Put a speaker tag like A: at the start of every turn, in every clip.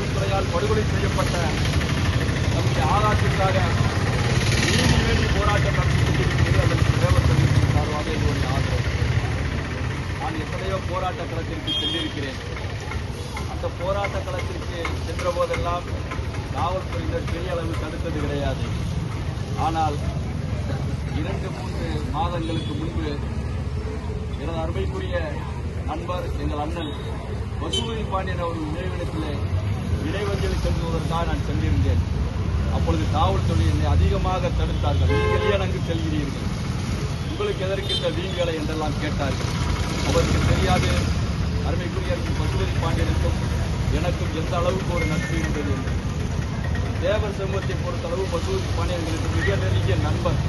A: காவல்துறையால் படுகொலை செய்யப்பட்ட நம்முடைய ஆகாஷத்திற்காக நீதி வேண்டி போராட்டம் நடத்தி கொண்டிருக்கிறது. அதற்கு தேவர் சமூகத்தின் சார்பாக என்னுடைய ஆதரவு. நான் எத்தனையோ போராட்ட களத்திற்கு சென்றிருக்கிறேன். அந்த போராட்ட களத்திற்கு சென்ற போதெல்லாம் காவல்துறையினர் பெரிய அளவு தடுத்தது கிடையாது. ஆனால் 2-3 மாதங்களுக்கு முன்பு எனது அருமைக்குரிய நண்பர் எங்கள் அண்ணன் பசுபதி பாண்டியன் அவர்கள் நினைவிடத்திலே இடைவெளியில் செல்வதற்காக நான் சென்றிருந்தேன். அப்பொழுது காவல்துறை என்னை அதிகமாக தடுத்தார்கள். நீங்கள் ஏன் அங்கு செல்கிறீர்கள், உங்களுக்கு எதற்கு இந்த வீண்களை என்றெல்லாம் கேட்டார்கள். அவருக்கு தெரியாது அருமைக்குரிய பசுபதி பாண்டியனுக்கும் எனக்கும் எந்த அளவுக்கு ஒரு நட்பு இருந்தது என்று. தேவர் சமூகத்தை பொறுத்தளவு பசுபதி பாண்டியன் எங்களுக்கு மிக நெருங்கிய நண்பர்.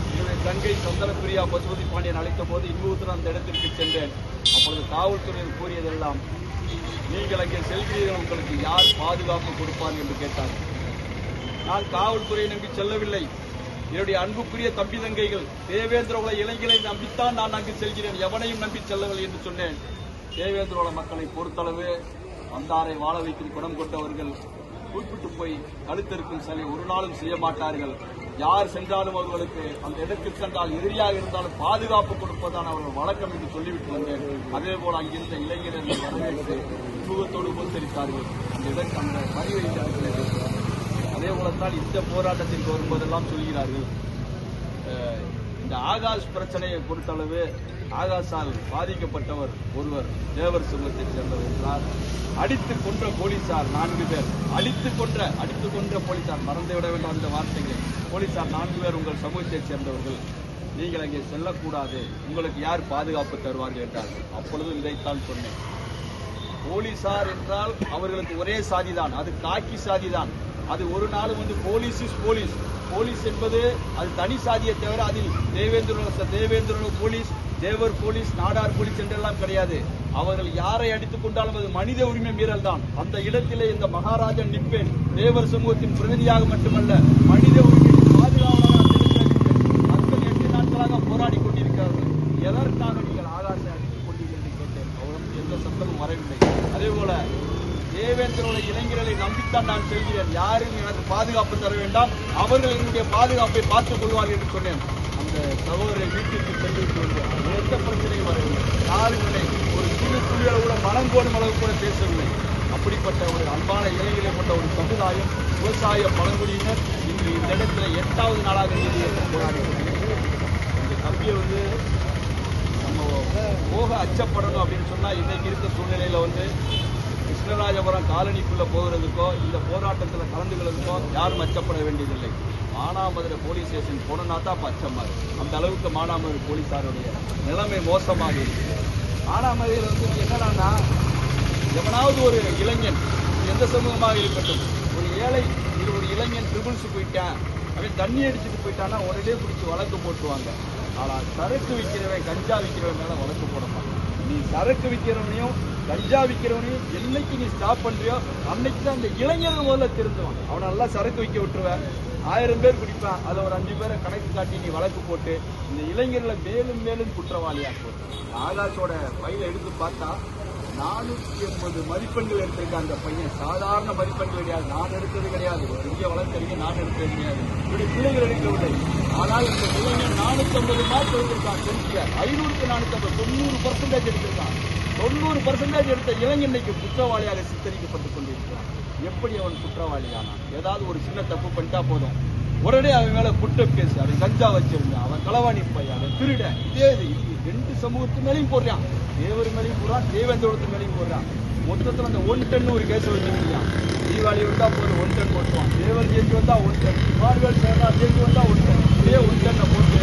A: என்னுடைய தங்கை சந்தனப்பிரியா பசுபதி பாண்டியன் அழைத்த போது இன்னொருத்தர் அந்த இடத்திற்கு சென்றேன். அப்பொழுது காவல்துறையில் கூறியதெல்லாம், நீங்கள் அங்கே செல்கிறீர்கள், உங்களுக்கு யார் பாதுகாப்பு கொடுப்பார் என்று கேட்டார்கள். நான் காவல்துறையை நம்பி செல்லவில்லை. என்னுடைய அன்புக்குரிய தம்பி தங்கைகள் தேவேந்திரோல இளைஞரை நம்பித்தான் நான் அங்கு செல்கிறேன், எவனையும் நம்பி செல்லவில்லை என்று சொன்னேன். தேவேந்திரோல மக்களை பொறுத்தளவு வந்தாரை வாழ வைக்கும் குணம் கொண்டவர்கள். குறிப்பிட்டு போய் கழுத்திருக்கும் சிலை ஒரு நாளும் செய்ய மாட்டார்கள். யார் சென்றாலும் அவர்களுக்கு அந்த இடத்திற்கு சென்றால் எதிரியாக இருந்தாலும் பாதுகாப்பு கொடுப்பதான அவர்கள் வழக்கம் என்று சொல்லிவிட்டு வந்தேன். அதே போல அங்கிருந்த இளைஞர்கள் வரவேற்று சமூகத்தோடு உபசரித்தார்கள். அந்த பதிவை அதே போலத்தான் இந்த போராட்டத்திற்கு வரும்போதெல்லாம் சொல்கிறார்கள். இந்த ஆகாஷ் பிரச்சனையை பொறுத்தளவு ஆகாஷால் பாதிக்கப்பட்டவர் ஒருவர் தேவர் சமூகத்தைச் சேர்ந்தவர் என்றார். அடித்துக் கொன்ற போலீசார் 4 பேர், அடித்துக் கொன்ற போலீசார், மறந்துவிட வேண்டும் அந்த வார்த்தைகளை. போலீசார் 4 பேர் உங்கள் சமூகத்தைச் சேர்ந்தவர்கள், நீங்கள் அங்கே செல்லக்கூடாது, உங்களுக்கு யார் பாதுகாப்பு தருவார்கள் என்றார்கள். அப்பொழுது இதைத்தான் சொன்னேன். போலீசார் என்றால் அவர்களுக்கு ஒரே சாதிதான், அது காக்கி சாதிதான். அது ஒரு நாளும் போலீஸ் இஸ் போலீஸ், போலீஸ் என்பது அது தனி சாதியை தவிர அதில் தேவேந்திர போலீஸ், தேவர் போலீஸ், நாடார் போலீஸ் என்றெல்லாம் கிடையாது. அவர்கள் யாரை அடித்துக் கொண்டாலும் அது மனித உரிமை மீறல் தான். அந்த இடத்திலே இந்த மகாராஜன் நிற்பேன், தேவர் சமூகத்தின் பிரதிநிதியாக மட்டுமல்ல, மனித உரிமை பாதுகாவலராக மக்கள் 8 நாட்களாக போராடி கொண்டிருக்கிறார்கள். எதற்காக நீங்கள் ஆகாசை அடித்துக் கொண்டீர்கள் என்று கேட்டேன். அவர்களுக்கு எந்த சத்தமும் வரவில்லை. அதேபோல தேவேந்திரோட இளைஞர்களை நம்பித்தான் நான் செல்கிறேன், யாரும் எனக்கு பாதுகாப்பு தர வேண்டாம், அவர்கள் என்னுடைய பாதுகாப்பை பார்த்துக் கொள்வார்கள் என்று சொன்னேன். அந்த சகோதரரை வீட்டிற்கு சென்றுவிட்டு வந்தேன். எந்த பிரச்சனையும் வரவில்லை, யாருமில்லை, ஒரு சிறு துளியோட கூட மனங்கோடும் அளவு கூட பேசவில்லை. அப்படிப்பட்ட ஒரு அன்பான இளைஞர்களை கொண்ட ஒரு சமுதாயம், விவசாய பழங்குடியினர் இன்று இந்த இடத்துல 8வது நாளாக நீதியேற்ற போராடி இந்த தம்பியை நம்ம போக அச்சப்படணும் அப்படின்னு சொன்னா இன்னைக்கு இருக்க சூழ்நிலையில கிருஷ்ணராஜபுரம் காலனிக்குள்ள போகிறதுக்கோ இந்த போராட்டத்தில் கலந்துக்கிறதுக்கோ யாரும் அச்சப்பட வேண்டியதில்லை. மானாமதுரை போலீஸ் ஸ்டேஷன் போனா தான் அச்சமா இருக்கு. அந்த அளவுக்கு மானாமதுரை போலீசாருடைய நிலைமை மோசமாக இருக்கு. மானாமதுரையில் என்னடான்னா, எவனாவது ஒரு இளைஞன் எந்த சமூகமாக இருக்கட்டும், ஒரு ஏழை ஒரு இளைஞன் ட்ரிபிள்ஸ் போயிட்டான், அவன் தண்ணி அடிச்சுட்டு போயிட்டான்னா உடனே பிடிச்சி வழக்கு போட்டுவாங்க. ஆனால் சரக்கு விற்கிறவன், கஞ்சா விற்கிறவன் மேல வழக்கு போட மாட்டான். நீ சரக்கு விற்கிறவனையும் கஞ்சா விற்கிறவனையும் என்னைக்கு நீ ஸ்டாப் பண்றியோ அன்னைக்கு தான் அந்த இளைஞர்கள் முதல்ல திருந்துவான். அவனை நல்லா சரக்கு விற்க விட்டுருவேன், 1000 பேர் குடிப்பான், அதை ஒரு 5 பேரை கணக்கு காட்டி நீ வழக்கு போட்டு இந்த இளைஞர்களை மேலும் மேலும் குற்றவாளியாக்கும். ஆகாஷோட பையில எடுத்து பார்த்தா 480 மதிப்பெண்கள் எடுத்திருக்க அந்த பையன். சாதாரண மதிப்பெண்கள் கிடையாது, நான் எடுத்தது கிடையாது, ஒரு பெரிய வழக்கறிஞர் நான் எடுத்தது கிடையாது, இப்படி பிள்ளைகள் எடுக்கவில்லை. ஆனால் இந்த இளைஞன் 450 மார்க் எடுத்திருக்கான். 500க்கு 450, 90% எடுத்திருக்கான். 90% எடுத்த இளைஞனுக்கு குற்றவாளியாக சித்தரிக்கப்பட்டுக் கொண்டிருக்கிறான். எப்படி அவன் குற்றவாளியானான்? ஏதாவது ஒரு சின்ன தப்பு பண்ணிட்டா போதும், உடனே அவன் மேல குற்றம் கேஸ், அவன் கஞ்சா வச்சிருந்தான், அவன் களவாணி பையன், அவன் திருட. இதே இது 2 சமூகத்து மேலையும் போடுறான், தேவர் மேலையும் போடுறான், தேவேந்திரத்து மேலையும் போடுறான். மொத்தத்தில் அந்த 1 டன் ஒரு கேஸ் வச்சிருக்கான். தீபாவளி வந்தா போதும் 1 டன் போட்டுவான், தேவர் ஜெயிச்சு வந்தா 1 டன், மார்கல் ஜெயிச்சு வந்தா 1 டன், இதே 1 டன்னை போட்டு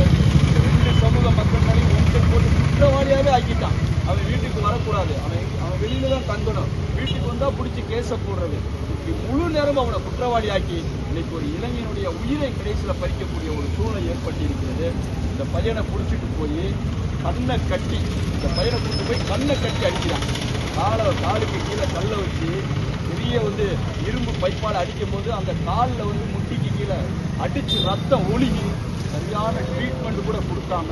A: 2 சமூக மக்கள் மேலையும் 1 டன் போட்டு குற்றவாளியாவே ஆக்கிட்டான். அவன் வீட்டுக்கு வரக்கூடாது, அவன் வெளியில தான் தங்கணும், வீட்டுக்கு வந்தா பிடிச்சி கேஸ போடுறது. முழு நேரம் அவனை குற்றவாளி ஆக்கி இன்னைக்கு ஒரு இளைஞனுடைய உயிரை கடைசியில் பறிக்கக்கூடிய ஒரு சூழ்நிலை ஏற்பட்டு இருக்கிறது. இந்த பையனை பிடிச்சிட்டு போய் கண்ணை கட்டி, இந்த பையனை கொண்டு போய் கண்ணை கட்டி அடிக்கிறான். காலுக்கு கீழே கல்லை வச்சு பெரிய இரும்பு பைப்பால் அடிக்கும் போது அந்த காலில் முட்டிக்கு கீழே அடிச்சு ரத்தம் ஒழுகி சரியான ட்ரீட்மெண்ட் கூட கொடுக்காம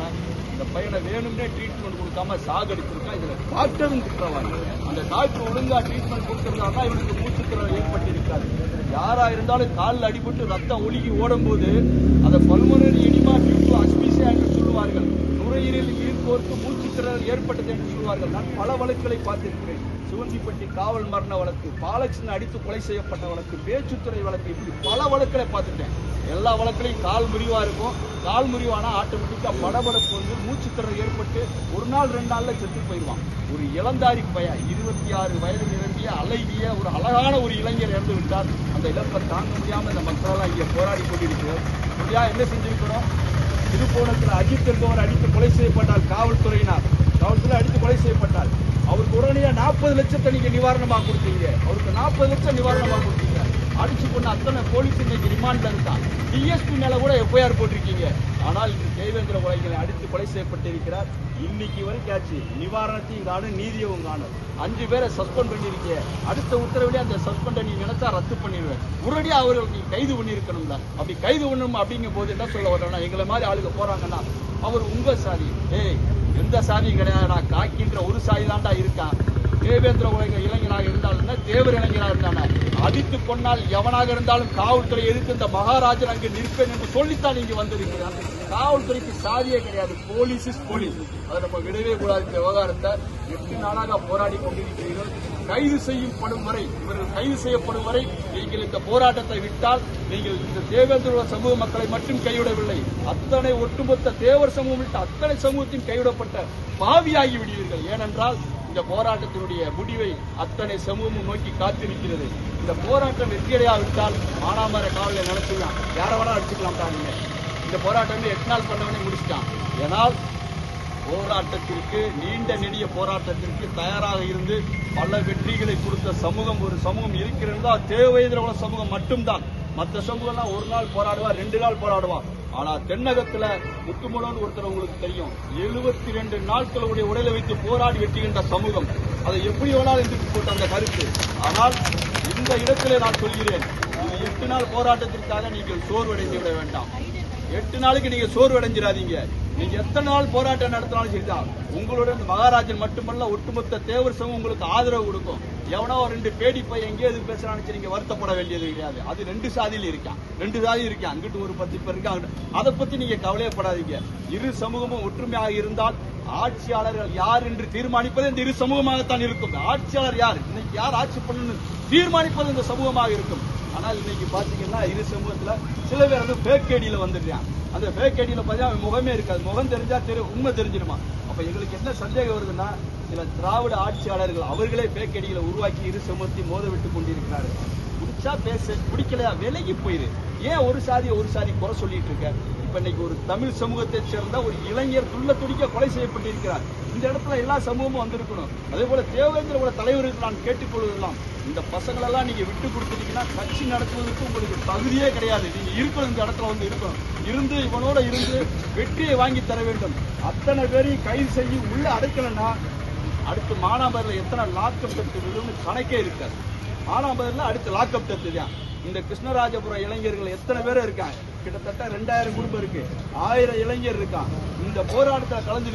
A: இந்த பையனை வேணும்னே ட்ரீட்மெண்ட் கொடுக்காம சாகடிச்சிருக்கான். இதுல டாக்டரும் குற்றவாளி. அந்த டாக்டர் ஒழுங்கா ட்ரீட்மெண்ட் கொடுக்கறதால இவனுக்கு மூச்சுத்திறல் ஏற்பட்டிருக்காது. யாரா இருந்தாலும் காலில் அடிபட்டு ரத்தம் ஒழுகி ஓடும் போது அதை பல்மனரி எடிமா டியூ டு அஸ்பீசியா என்று சொல்லுவார்கள். நுரையீரலில் நீர் கோர்த்து மூச்சுத்திறல் ஏற்பட்டது என்று சொல்வார்கள். நான் பல வழக்குகளை பார்த்திருக்கிறேன். சிவந்திப்பட்டி காவல் மரண வழக்கு, பாலகிருஷ்ணன் அடித்து கொலை செய்யப்பட்ட வழக்கு, பேச்சுத்துறை வழக்கு, இப்படி பல வழக்குகளை பார்த்துட்டேன். எல்லா வழக்குலையும் கால் முறிவா இருக்கும். கால் முறிவானா ஆட்டோமேட்டிக்கா படபடப்பு மூச்சுத்திறல் ஏற்பட்டு ஒரு நாள் 2 நாள்ல செத்து போயிடுவான். ஒரு இளந்தாரி பையன் 26 வயது நிரம்பிய அழகிய ஒரு அழகான ஒரு இளைஞர் இறந்து விட்டார். அந்த இழப்பை தாங்க முடியாம இந்த மக்களெல்லாம் இங்கே போராடி கொண்டிருக்கிறோம். என்ன செஞ்சிருக்கிறோம்? திருப்போணத்தில் அஜித் என்பவர் அடித்து கொலை செய்யப்பட்டால் காவல்துறையினர் அடித்து கொலை செய்யப்பட்டால் அவருக்கு உடனடியாக 40 லட்சத்தை நீங்க நிவாரணமாக கொடுத்தீங்க. அவருக்கு 40 லட்சம் நிவாரணமாக கொடுத்தீங்க. அடிச்சு கொண்டு அத்தனை போலீஸ் இன்னைக்கு ரிமாண்ட்ல இருக்கான். டிஎஸ்பி மேல கூட எஃப்ஐஆர் போட்டிருக்கீங்க. ஆனால் இந்த தேவேந்திர கொலைகளை அடித்து கொலை செய்யப்பட்டிருக்கிறார். இன்னைக்கு வரைக்கும் ஆச்சு. நிவாரணத்தையும் காணும், நீதியவும் காணும். 5 பேரை சஸ்பெண்ட் பண்ணிருக்கீங்க. அடுத்த உத்தரவிலே அந்த சஸ்பெண்டை நீ நினைச்சா ரத்து பண்ணிடுவேன். உடனடியா அவர்கள் நீ கைது பண்ணிருக்கணும்ல. அப்படி கைது பண்ணணும் அப்படிங்கும் போது என்ன சொல்ல வர்றோம்னா, எங்களை மாதிரி ஆளுங்க போறாங்கன்னா அவர் உங்க சாதி. எந்த சாதியும் கிடையாது. நான் காக்கின்ற ஒரு சாதி தாண்டா இருக்கான். தேவேந்திர உலக இளைஞனாக இருந்தாலும் தேவர் இளைஞனாக இருந்தானே அடித்து கொண்டால் எவனாக இருந்தாலும் காவல்துறை எதிர்த்து இந்த மகாராஜன் அங்கு நிற்பேன் என்று சொல்லித்தான் நீங்க வந்திருக்கிறார். காவல்துறைக்கு சாதியே கிடையாது. Police is police. அதை நம்ம விடவே கூடாது. இந்த விவகாரத்தை 8 நாளாக போராடி கொண்டிருக்கிறீர்கள். கைது செய்யப்படும் வரை, இவர்கள் கைது செய்யப்படும் வரை நீங்கள் இந்த போராட்டத்தை விட்டால் நீங்கள் இந்த தேவேந்திர சமூக மக்களை மட்டும் கைவிடவில்லை, அத்தனை ஒட்டுமொத்த தேவர் சமூகம் விட்டு அத்தனை சமூகத்தையும் கைவிடப்பட்ட பாவியாகி விடுவீர்கள். ஏனென்றால் இந்த போராட்டத்தினுடைய முடிவை அத்தனை சமூகமும் நோக்கி காத்திருக்கிறது. இந்த போராட்டம் வெற்றியடையாவிட்டால் மானாமர காவலை நடத்தலாம், யார வேணா அடிச்சுக்கலாம் தாங்க. இந்த போராட்டம் 8 நாள் பண்ணவனே முடிச்சிட்டான். ஏனால் போராட்டத்திற்கு, நீண்ட நெடிய போராட்டத்திற்கு தயாராக இருந்து பல வெற்றிகளை கொடுத்த சமூகம் ஒரு சமூகம் இருக்கிறதா தேவேந்திர சமூகம் மட்டும்தான். மற்ற சமூகம்லாம் 1 நாள் போராடுவா, 2 நாள் போராடுவா. ஆனா தென்னகத்துல முத்துமுலன்னு ஒருத்தர் உங்களுக்கு தெரியும், 72 நாட்களுடைய உடலை வைத்து போராடி வெட்டுகின்ற சமூகம். அதை எப்படி வேணாலும் எதிர்த்து போட்ட அந்த கருத்து. ஆனால் இந்த இடத்திலே நான் சொல்கிறேன், 8 நாள் போராட்டத்திற்காக நீங்கள் சோர்வடைந்து விட வேண்டாம். 8 நாளுக்கு நீங்க சோர்வடைஞ்சிடாதீங்க. நீங்க எத்தனை நாள் போராட்டம் நடத்தினாலும் சரிதான். உங்களோட இந்த மகாராஜன் மட்டுமல்ல, ஒட்டுமொத்த தேவர் சமூகம் உங்களுக்கு ஆதரவு கொடுக்கும். எவனோ 2 பேடி பையன் எங்கேயாவது பேசுறான்னு நீங்க வருத்தப்பட வேண்டியது கிடையாது. அது 2 சாதியில இருக்கான், 2 சாதி இருக்கான். அங்கிட்டு ஒரு 10 பேர் இருக்காங்க. அதை பத்தி நீங்க கவலையப்படாதீங்க. இரு சமூகமும் ஒற்றுமையாக இருந்தால் ஆட்சியாளர்கள் யார் என்று தீர்மானிப்பது இந்த இரு சமூகமாகத்தான் இருக்கும். ஆட்சியாளர் யார், இன்னைக்கு யார் ஆட்சி பண்ணணும் தீர்மானிப்பது இந்த சமூகமாக இருக்கும். ஆனால் இன்னைக்கு பாத்தீங்கன்னா இரு சமூகத்துல சில பேர் ஃபேக் ஐடியில வந்துடுறான். அந்த ஃபேக் ஐடியில பாத்தீங்கன்னா முகமே இருக்காது. முகம் தெரிஞ்சா உண்மை தெரிஞ்சிருமா? அப்ப எங்களுக்கு என்ன சந்தேகம் வருதுன்னா, சில திராவிட ஆட்சியாளர்கள் அவர்களே ஃபேக் ஐடிகளை உருவாக்கி இரு சமூகத்தையும் மோத விட்டு கொண்டிருக்கிறார்கள். பிடிச்சா பேச, பிடிக்கலையா விலகி போயிரு. ஏன் ஒரு சாதி குறை சொல்லிட்டு இருக்க? இப்ப இன்னைக்கு ஒரு தமிழ் சமூகத்தை சேர்ந்த ஒரு இளைஞர் துள்ள துடிக்க கொலை செய்யப்பட்டிருக்கிறார். இந்த இடத்துல எல்லா சமூகமும் வந்திருக்கணும். அதே போல தேவேந்திர தலைவருக்கு நான் கேட்டுக்கொள்வதெல்லாம், இந்த பசங்களெல்லாம் நீங்க விட்டு கொடுத்துட்டீங்கன்னா கட்சி நடத்துவதற்கு உங்களுக்கு தகுதியே கிடையாது. நீங்க இருக்கணும், இந்த இடத்துல இருக்கணும். இருந்து இவனோட இருந்து வெற்றியை வாங்கி தர வேண்டும். அத்தனை பேரையும் கைது செய்து உள்ள அடைக்கலன்னா அடுத்து மானாமதுரையில் எத்தனை லாக்அப் டெத்து விழுன்னு கணக்கே இருக்காது. மானாமதுரையில் அடுத்து லாக்அப் டெத்து தான். இந்த கிருஷ்ணராஜபுரம் இளைஞர்கள் எத்தனை பேர் இருக்காங்க? கிட்டத்தட்ட 2000 குடும்பம் இருக்கு, 1000 இளைஞர் இருக்கான். இந்த போராட்டத்தில் கலந்து